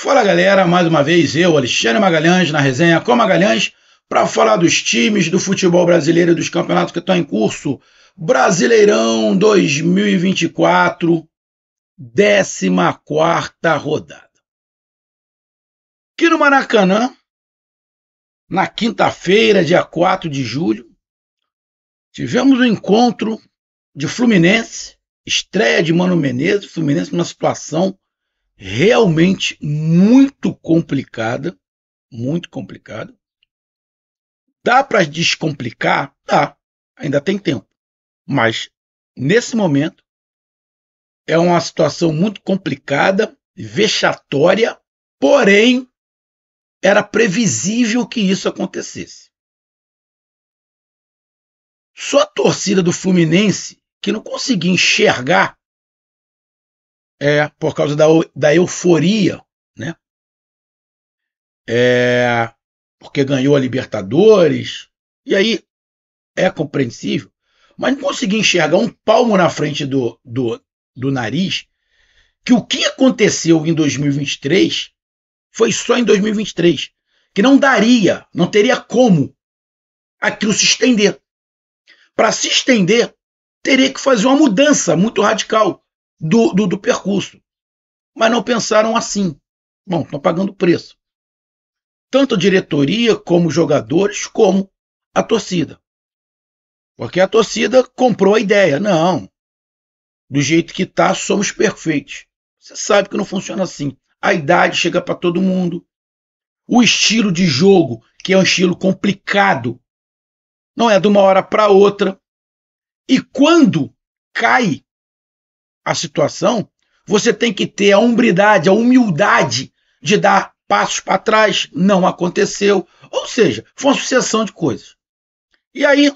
Fala galera, mais uma vez eu, Alexandre Magalhães, na resenha com Magalhães, para falar dos times do futebol brasileiro e dos campeonatos que estão em curso. Brasileirão 2024, 14ª rodada. Aqui no Maracanã, na quinta-feira, dia 4 de julho, tivemos um encontro de Fluminense, estreia de Mano Menezes, Fluminense numa situação realmente muito complicada. Dá para descomplicar? Dá, ainda tem tempo. Mas, nesse momento, é uma situação muito complicada, vexatória, porém, era previsível que isso acontecesse. Só a torcida do Fluminense, que não conseguia enxergar, por causa da euforia, né? Porque ganhou a Libertadores, e aí é compreensível, mas não conseguia enxergar um palmo na frente do nariz, que o que aconteceu em 2023 foi só em 2023, que não teria como aquilo se estender. Para se estender, teria que fazer uma mudança muito radical do percurso. Mas não pensaram assim. Bom, estão pagando preço. Tanto a diretoria, como os jogadores, como a torcida. Porque a torcida comprou a ideia. Não, do jeito que está, somos perfeitos. Você sabe que não funciona assim. A idade chega para todo mundo. O estilo de jogo, que é um estilo complicado, não é de uma hora para outra. E quando cai a situação, você tem que ter a hombridade, a humildade de dar passos para trás. Não aconteceu. Ou seja, foi uma sucessão de coisas. E aí,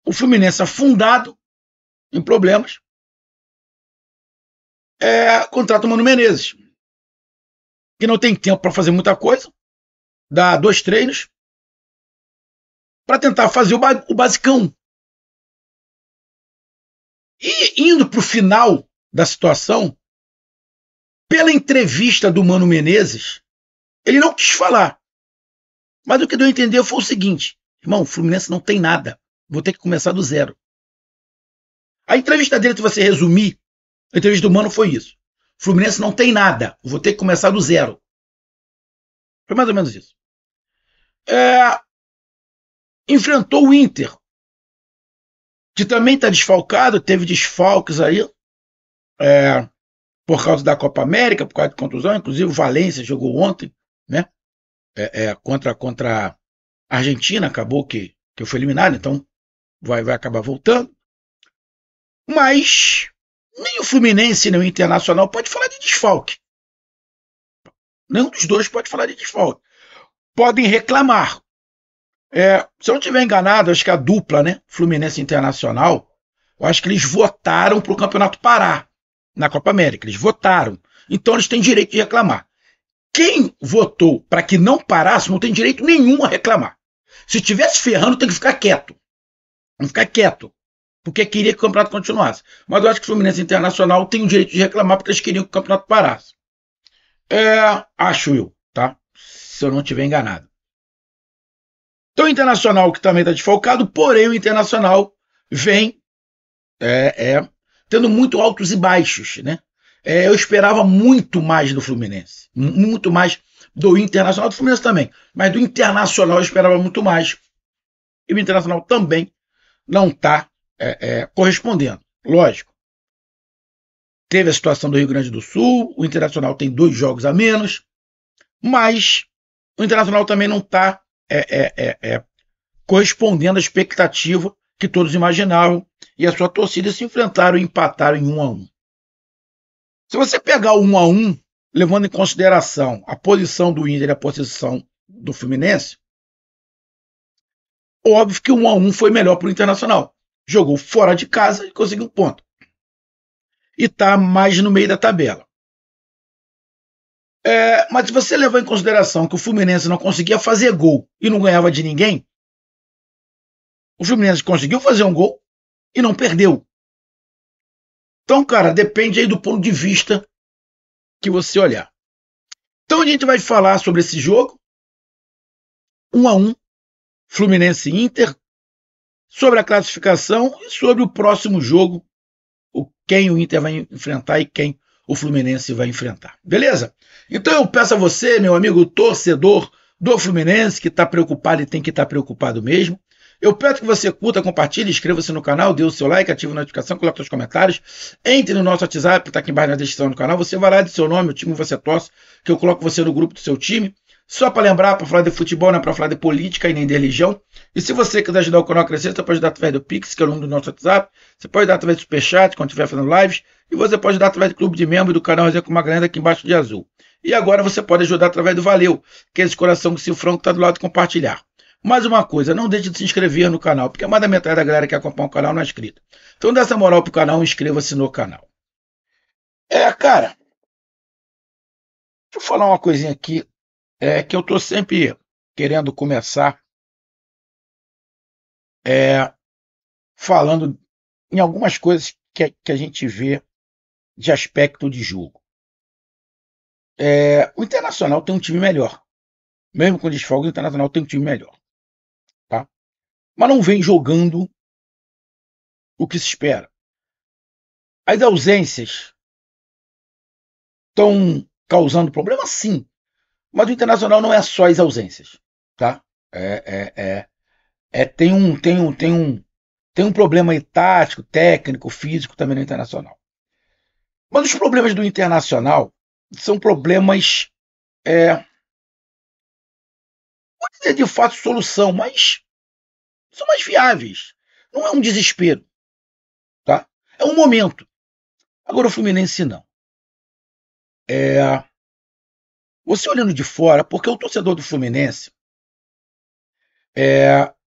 o Fluminense, afundado em problemas, contrata o Mano Menezes, que não tem tempo para fazer muita coisa, dá 2 treinos, para tentar fazer o basicão. E indo para o final da situação, pela entrevista do Mano Menezes, ele não quis falar. Mas o que deu a entender foi o seguinte: irmão, o Fluminense não tem nada, vou ter que começar do zero. A entrevista dele, se você resumir, a entrevista do Mano foi isso: o Fluminense não tem nada, vou ter que começar do zero. Foi mais ou menos isso. Enfrentou o Inter, que também está desfalcado, teve desfalques aí, por causa da Copa América, por causa de contusão. Inclusive o Valência jogou ontem, né? Contra a Argentina, acabou que foi eliminado, então vai acabar voltando. Mas nem o Fluminense nem o Internacional pode falar de desfalque. Nenhum dos dois pode falar de desfalque. Podem reclamar. Se eu não estiver enganado, acho que a dupla, né, Fluminense e Internacional, eu acho que eles votaram para o Campeonato parar na Copa América. Eles votaram. Então eles têm direito de reclamar. Quem votou para que não parasse não tem direito nenhum a reclamar. Se estivesse ferrando, tem que ficar quieto. Não ficar quieto, porque queria que o campeonato continuasse. Mas eu acho que o Fluminense Internacional tem o direito de reclamar porque eles queriam que o campeonato parasse. Acho eu, tá? Se eu não estiver enganado. Então o Internacional, que também está desfalcado, porém o Internacional vem tendo muito altos e baixos, né? Eu esperava muito mais do Fluminense, muito mais do Internacional, do Fluminense também, mas do Internacional eu esperava muito mais. E o Internacional também não está correspondendo. Lógico, teve a situação do Rio Grande do Sul, o Internacional tem 2 jogos a menos, mas o Internacional também não está correspondendo à expectativa que todos imaginavam, e a sua torcida se enfrentaram e empataram em 1-1. Se você pegar o 1-1, levando em consideração a posição do Inter e a posição do Fluminense, óbvio que o 1-1 foi melhor para o Internacional. Jogou fora de casa e conseguiu um ponto. E está mais no meio da tabela. Mas se você levar em consideração que o Fluminense não conseguia fazer gol e não ganhava de ninguém, o Fluminense conseguiu fazer um gol e não perdeu. Então, cara, depende aí do ponto de vista que você olhar. Então a gente vai falar sobre esse jogo, 1-1, Fluminense e Inter, sobre a classificação e sobre o próximo jogo, quem o Inter vai enfrentar e quem o Fluminense vai enfrentar. Beleza? Então eu peço a você, meu amigo torcedor do Fluminense, que está preocupado e tem que estar preocupado mesmo, eu peço que você curta, compartilhe, inscreva-se no canal, dê o seu like, ative a notificação, coloque seus comentários, entre no nosso WhatsApp, está aqui embaixo na descrição do canal, você vai lá de seu nome, o time que você torce, que eu coloco você no grupo do seu time. Só para lembrar, para falar de futebol, não é para falar de política e nem de religião. E se você quiser ajudar o canal a crescer, você pode dar através do Pix, que é o nome do nosso WhatsApp. Você pode dar através do Superchat, quando estiver fazendo lives. E você pode dar através do clube de membro do canal Resenha com Magalhães, aqui embaixo de azul. E agora você pode ajudar através do Valeu, que é esse coração com cifrão que está do lado de compartilhar. Mais uma coisa, não deixe de se inscrever no canal, porque mais da metade da galera que acompanha o canal não é inscrita. Então dá essa moral pro canal, inscreva-se no canal. Cara, deixa eu falar uma coisinha aqui, que eu tô sempre querendo começar falando em algumas coisas que a gente vê de aspecto de jogo. O Internacional tem um time melhor. Mesmo com desfalque, o Internacional tem um time melhor. Tá? Mas não vem jogando o que se espera. As ausências estão causando problema, sim. Mas o Internacional não é só as ausências. Tá? Tem um problema aí tático, técnico, físico também no Internacional. Mas os problemas do Internacional são problemas, pode dizer de fato solução, mas são mais viáveis. Não é um desespero. Tá? É um momento. Agora o Fluminense não. Você olhando de fora, porque o torcedor do Fluminense,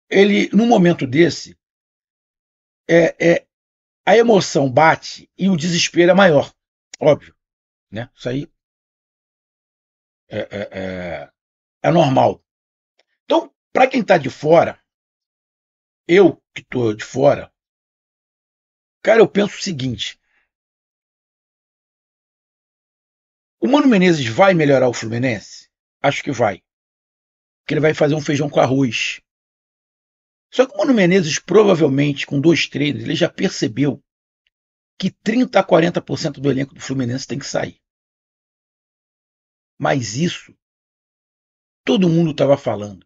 ele, num momento desse, a emoção bate e o desespero é maior. Óbvio. Né? Isso aí é normal. Então, para quem está de fora, eu que estou de fora, cara, eu penso o seguinte: o Mano Menezes vai melhorar o Fluminense? Acho que vai. Porque ele vai fazer um feijão com arroz. Só que o Mano Menezes, provavelmente, com 2 treinos, ele já percebeu que 30% a 40% do elenco do Fluminense tem que sair. Mas isso, todo mundo estava falando.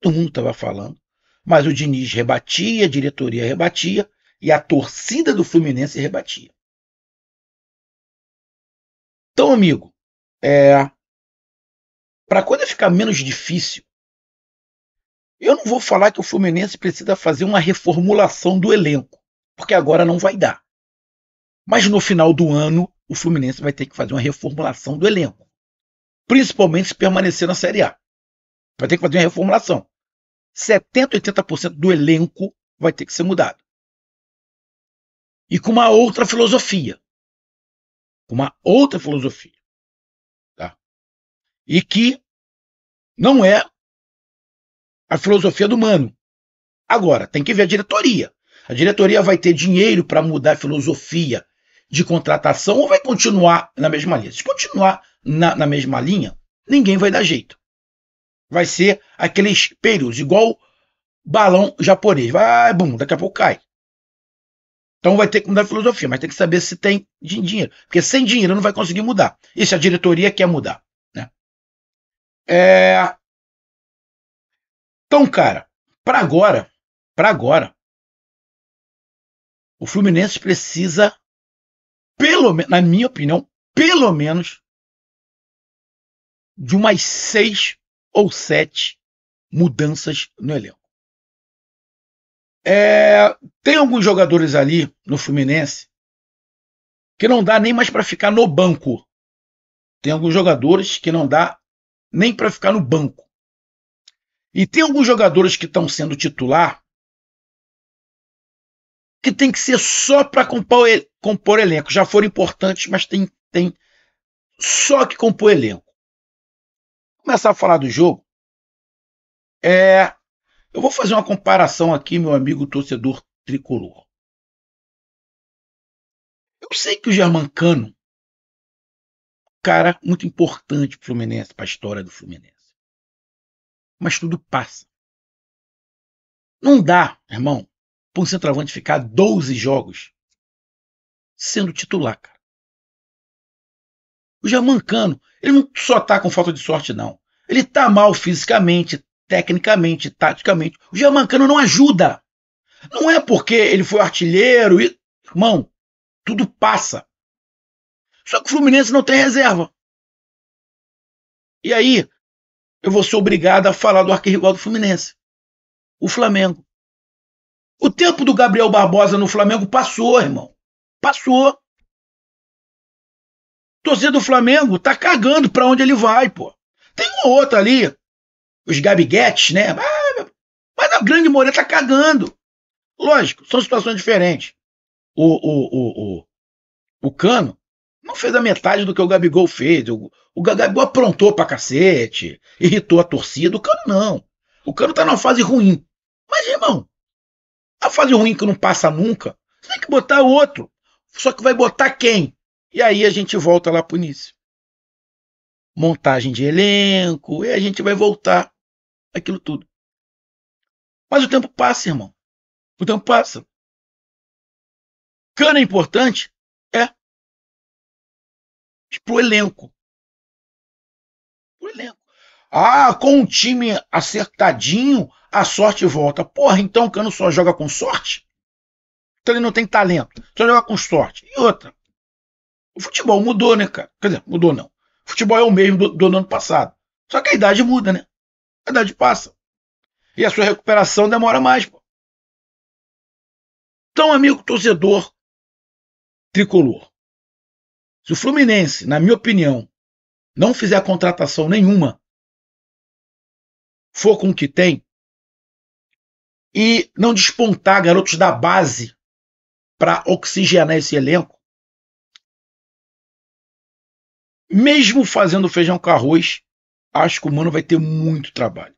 Todo mundo estava falando. Mas o Diniz rebatia, a diretoria rebatia e a torcida do Fluminense rebatia. Então, amigo, para quando ficar menos difícil, eu não vou falar que o Fluminense precisa fazer uma reformulação do elenco, porque agora não vai dar. Mas no final do ano, o Fluminense vai ter que fazer uma reformulação do elenco, principalmente se permanecer na Série A. Vai ter que fazer uma reformulação. 70%, 80% do elenco vai ter que ser mudado. E com uma outra filosofia. Tá? E que não é a filosofia do Mano. Agora, tem que ver a diretoria. A diretoria vai ter dinheiro para mudar a filosofia de contratação ou vai continuar na mesma linha? Se continuar na mesma linha, ninguém vai dar jeito. Vai ser aqueles períodos, igual balão japonês. Vai, bum, daqui a pouco cai. Então vai ter que mudar a filosofia, mas tem que saber se tem dinheiro. Porque sem dinheiro não vai conseguir mudar. E se a diretoria quer mudar. Né? Então, cara, para agora, o Fluminense precisa, na minha opinião, pelo menos de umas 6 ou 7 mudanças no elenco. Tem alguns jogadores ali no Fluminense que não dá nem mais para ficar no banco. Tem alguns jogadores que não dá nem para ficar no banco. E tem alguns jogadores que estão sendo titular que tem que ser só para compor elenco. Já foram importantes, mas tem só que compor elenco. Vou começar a falar do jogo. Eu vou fazer uma comparação aqui, meu amigo torcedor tricolor. Eu sei que o Germancano, cara muito importante para o Fluminense, para a história do Fluminense. Mas tudo passa. Não dá, irmão, para um centroavante ficar 12 jogos sendo titular, cara. O Germancano, ele não só tá com falta de sorte, não. Ele tá mal fisicamente, tecnicamente, taticamente. O Germancano não ajuda. Não é porque ele foi artilheiro e... Irmão, tudo passa. Só que o Fluminense não tem reserva. E aí, eu vou ser obrigado a falar do arquirrival do Fluminense. O Flamengo. O tempo do Gabriel Barbosa no Flamengo passou, irmão. Passou. Torcida do Flamengo tá cagando pra onde ele vai, pô. Tem um ou outro ali, os Gabiguetes, né? Mas a grande maioria tá cagando. Lógico, são situações diferentes. O Cano não fez a metade do que o Gabigol fez. O Gabigol aprontou pra cacete, irritou a torcida. O Cano não. O Cano tá numa fase ruim. Mas, irmão, a fase ruim que não passa nunca, você tem que botar outro. Só que vai botar quem? E aí a gente volta lá pro início. Montagem de elenco, e a gente vai voltar aquilo tudo. Mas o tempo passa, irmão. O tempo passa. Cano é importante? É. Pro elenco. Pro elenco. Ah, com um time acertadinho, a sorte volta. Porra, então o Cano só joga com sorte? Então ele não tem talento. Só joga com sorte. E outra. O futebol mudou, né, cara? Quer dizer, mudou não. O futebol é o mesmo do ano passado. Só que a idade muda, né? A idade passa. E a sua recuperação demora mais, pô. Então, amigo torcedor tricolor, se o Fluminense, na minha opinião, não fizer contratação nenhuma, for com o que tem, e não despontar garotos da base para oxigenar esse elenco, mesmo fazendo feijão com arroz, acho que o Mano vai ter muito trabalho.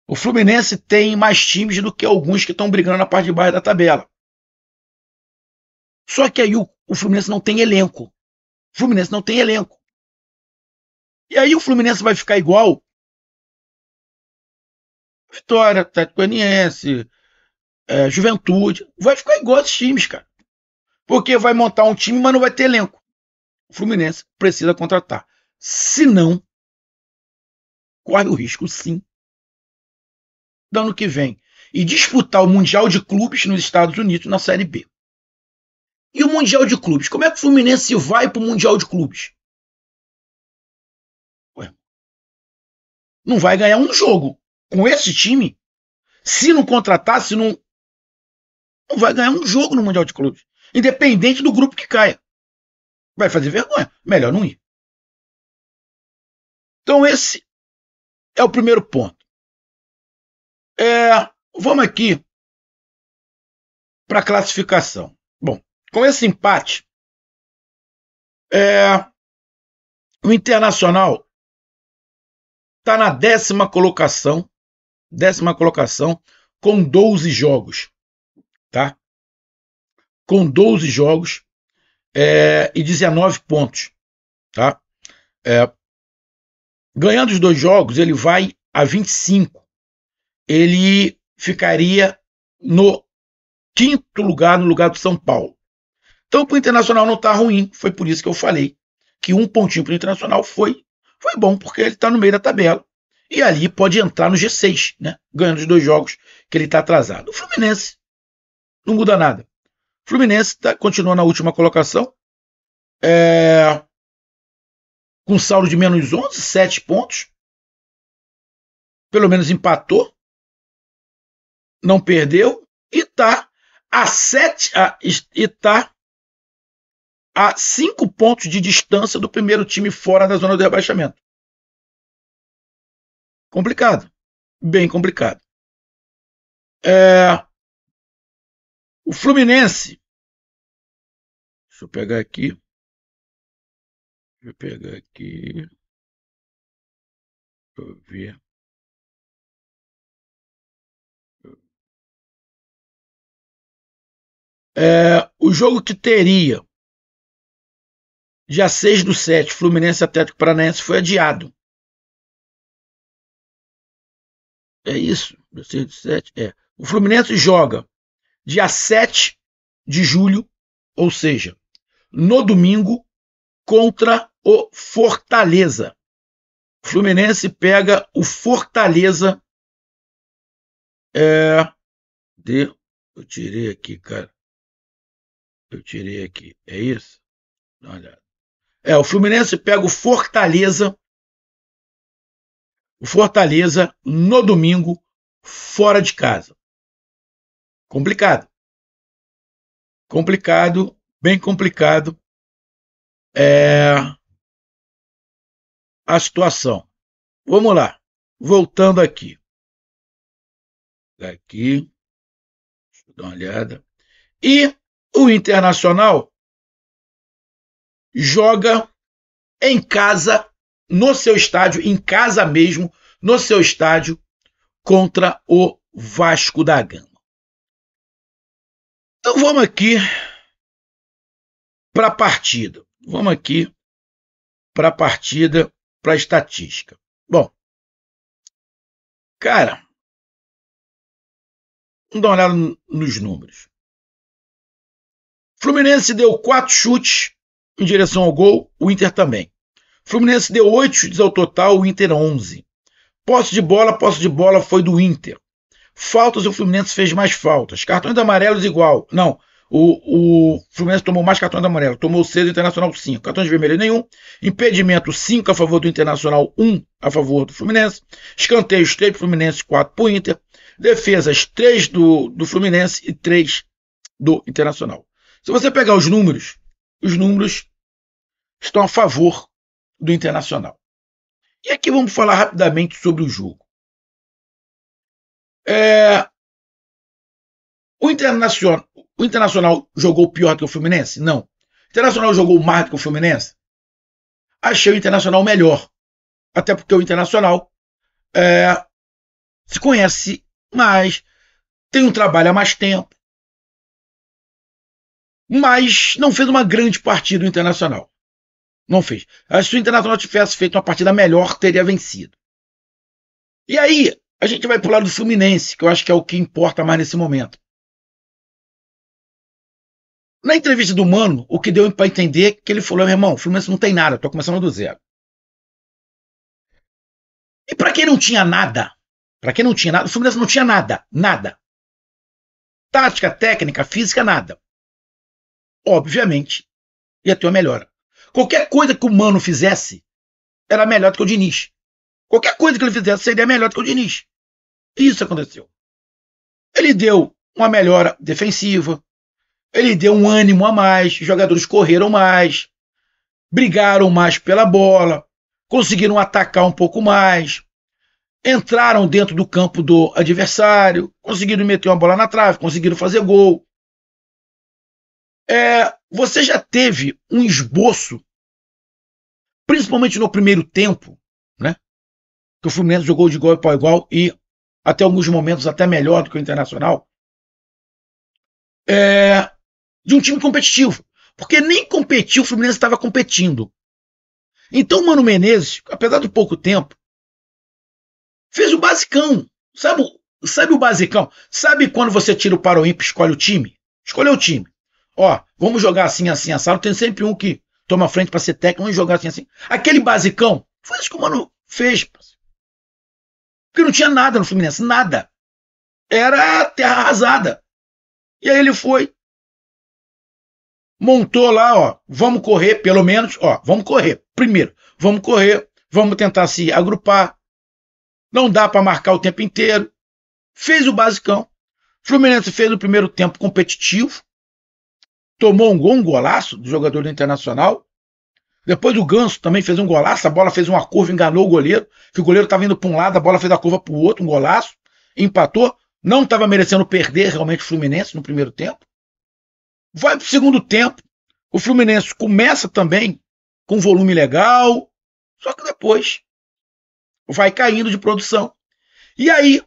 O Fluminense tem mais times do que alguns que estão brigando na parte de baixo da tabela. Só que aí o Fluminense não tem elenco. O Fluminense não tem elenco. E aí o Fluminense vai ficar igual Vitória, Atlético Goianiense, Juventude. Vai ficar igual esses times, cara. Porque vai montar um time, mas não vai ter elenco. O Fluminense precisa contratar. Se não, corre o risco, sim, do ano que vem, e disputar o Mundial de Clubes nos Estados Unidos na Série B. E o Mundial de Clubes? Como é que o Fluminense vai para o Mundial de Clubes? Ué, não vai ganhar um jogo com esse time. Se não contratar, se não vai ganhar um jogo no Mundial de Clubes. Independente do grupo que caia. Vai fazer vergonha. Melhor não ir. Então esse é o primeiro ponto. Vamos aqui para a classificação. Bom, com esse empate, o Internacional está na 10ª colocação, com 12 jogos, tá? Com 12 jogos e 19 pontos, tá? Ganhando os 2 jogos, ele vai a 25. Ele ficaria no 5º lugar, no lugar do São Paulo. Então, para o Internacional não está ruim. Foi por isso que eu falei que um pontinho para o Internacional foi bom, porque ele está no meio da tabela. E ali pode entrar no G6, né? Ganhando os 2 jogos que ele está atrasado. O Fluminense não muda nada. O Fluminense continua na última colocação, com saldo de menos 11, 7 pontos. Pelo menos empatou, não perdeu, e está a 5 pontos de distância do primeiro time fora da zona do rebaixamento. Complicado. Bem complicado. O Fluminense. Deixa eu pegar aqui. Deixa eu ver. O jogo que teria dia 6/7, Fluminense Atlético Paranaense foi adiado. É isso? Dia 6/7? É. O Fluminense joga dia 7 de julho, ou seja, no domingo, contra o Fortaleza. O Fluminense pega o Fortaleza. Eu tirei aqui, cara. Eu tirei aqui. É isso? Dá uma olhada. O Fluminense pega o Fortaleza. O Fortaleza no domingo, fora de casa. Complicado. Complicado, bem complicado. A situação. Vamos lá. Voltando aqui. Deixa eu dar uma olhada. E o Internacional joga em casa, no seu estádio, em casa mesmo, no seu estádio, contra o Vasco da Gama. Então vamos aqui para a partida. Vamos aqui para a partida, para a estatística. Bom, cara, vamos dar uma olhada nos números. Fluminense deu 4 chutes em direção ao gol, o Inter também. Fluminense deu 8 chutes ao total, o Inter 11. Posse de bola foi do Inter. Faltas, o Fluminense fez mais faltas. Cartões amarelos igual. Não, o Fluminense tomou mais cartões amarelos. Tomou 6, o Internacional 5. Cartões vermelhos nenhum. Impedimento 5 a favor do Internacional, 1 a favor do Fluminense. Escanteios 3 para o Fluminense, 4 para o Inter. Defesas 3 do Fluminense e 3 do Internacional. Se você pegar os números estão a favor do Internacional. E aqui vamos falar rapidamente sobre o jogo. O Internacional jogou pior que o Fluminense? Não. O Internacional jogou mais do que o Fluminense? Achei o Internacional melhor. Até porque o Internacional se conhece mais, tem um trabalho há mais tempo, mas não fez uma grande partida o Internacional. Não fez. Acho que se o Internacional tivesse feito uma partida melhor, teria vencido. E aí, a gente vai pro lado do Fluminense, que eu acho que é o que importa mais nesse momento. Na entrevista do Mano, o que deu para entender que ele falou: meu irmão, o Fluminense não tem nada, tô começando do zero. E para quem não tinha nada, o Fluminense não tinha nada. Tática, técnica, física, nada. Obviamente, ia ter uma melhora. Qualquer coisa que o Mano fizesse era melhor do que o Diniz. Qualquer coisa que ele fizesse seria melhor do que o Diniz. Isso aconteceu. Ele deu uma melhora defensiva, ele deu um ânimo a mais, os jogadores correram mais, brigaram mais pela bola, conseguiram atacar um pouco mais, entraram dentro do campo do adversário, conseguiram meter uma bola na trave, conseguiram fazer gol. Você já teve um esboço, principalmente no primeiro tempo, né? Que o Fluminense jogou de igual para igual e até alguns momentos até melhor do que o Internacional, de um time competitivo. Porque nem competiu, o Fluminense estava competindo. Então o Mano Menezes, apesar do pouco tempo, fez o basicão. Sabe o basicão? Sabe quando você tira o para o ímpar e escolhe o time? Escolheu o time. Vamos jogar assim, assim, assado. Tem sempre um que toma frente para ser técnico, vamos jogar assim, assim. Aquele basicão, foi isso que o Mano fez. Porque não tinha nada no Fluminense, nada. Era terra arrasada. E aí ele foi, montou lá, vamos correr, pelo menos, vamos correr. Primeiro, vamos correr, vamos tentar se agrupar. Não dá para marcar o tempo inteiro. Fez o basicão. Fluminense fez o primeiro tempo competitivo. Tomou um golaço do jogador do Internacional. Depois o Ganso também fez um golaço. A bola fez uma curva, enganou o goleiro. Que o goleiro estava indo para um lado, a bola fez a curva para o outro, um golaço. Empatou. Não estava merecendo perder realmente o Fluminense no primeiro tempo. Vai para o segundo tempo. O Fluminense começa também com volume legal. Só que depois vai caindo de produção. E aí,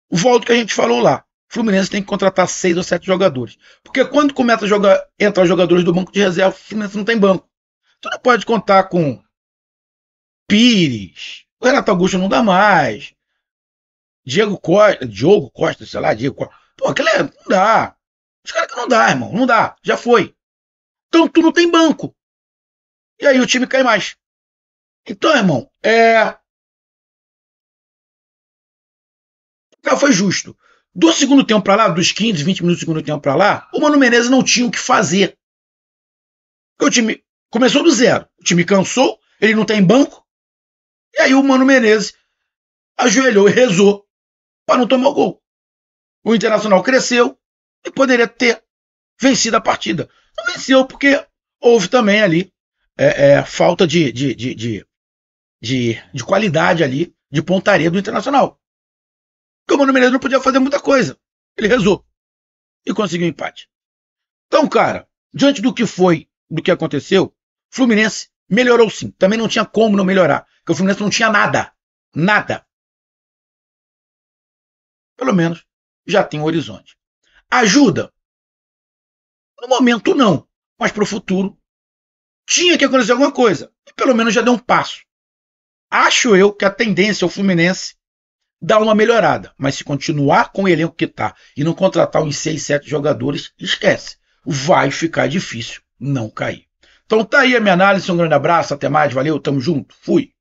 volta o que a gente falou lá. Fluminense tem que contratar 6 ou 7 jogadores. Porque quando começa a entrar jogadores do banco de reserva, o Fluminense não tem banco. Tu não pode contar com Pires, o Renato Augusto não dá mais, Diogo Costa, sei lá, Diego Costa. Pô, aquele não dá. Os caras que não dá, irmão, não dá, já foi. Então tu não tem banco. E aí o time cai mais. Então, irmão, foi justo. Do segundo tempo para lá, dos 15, 20 minutos do segundo tempo para lá, o Mano Menezes não tinha o que fazer. Porque o time começou do zero. O time cansou, ele não tem banco. E aí o Mano Menezes ajoelhou e rezou para não tomar o gol. O Internacional cresceu e poderia ter vencido a partida. Não venceu porque houve também ali falta de qualidade ali, de pontaria do Internacional. Porque o Mano Menezes não podia fazer muita coisa. Ele rezou e conseguiu um empate. Então, cara, diante do que aconteceu, Fluminense melhorou sim. Também não tinha como não melhorar. Porque o Fluminense não tinha nada. Nada. Pelo menos já tem um horizonte. Ajuda? No momento não. Mas para o futuro tinha que acontecer alguma coisa. E pelo menos já deu um passo. Acho eu que a tendência é o Fluminense dar uma melhorada. Mas se continuar com o elenco que está e não contratar uns 6, 7 jogadores, esquece. Vai ficar difícil não cair. Então tá aí a minha análise. Um grande abraço. Até mais. Valeu. Tamo junto. Fui.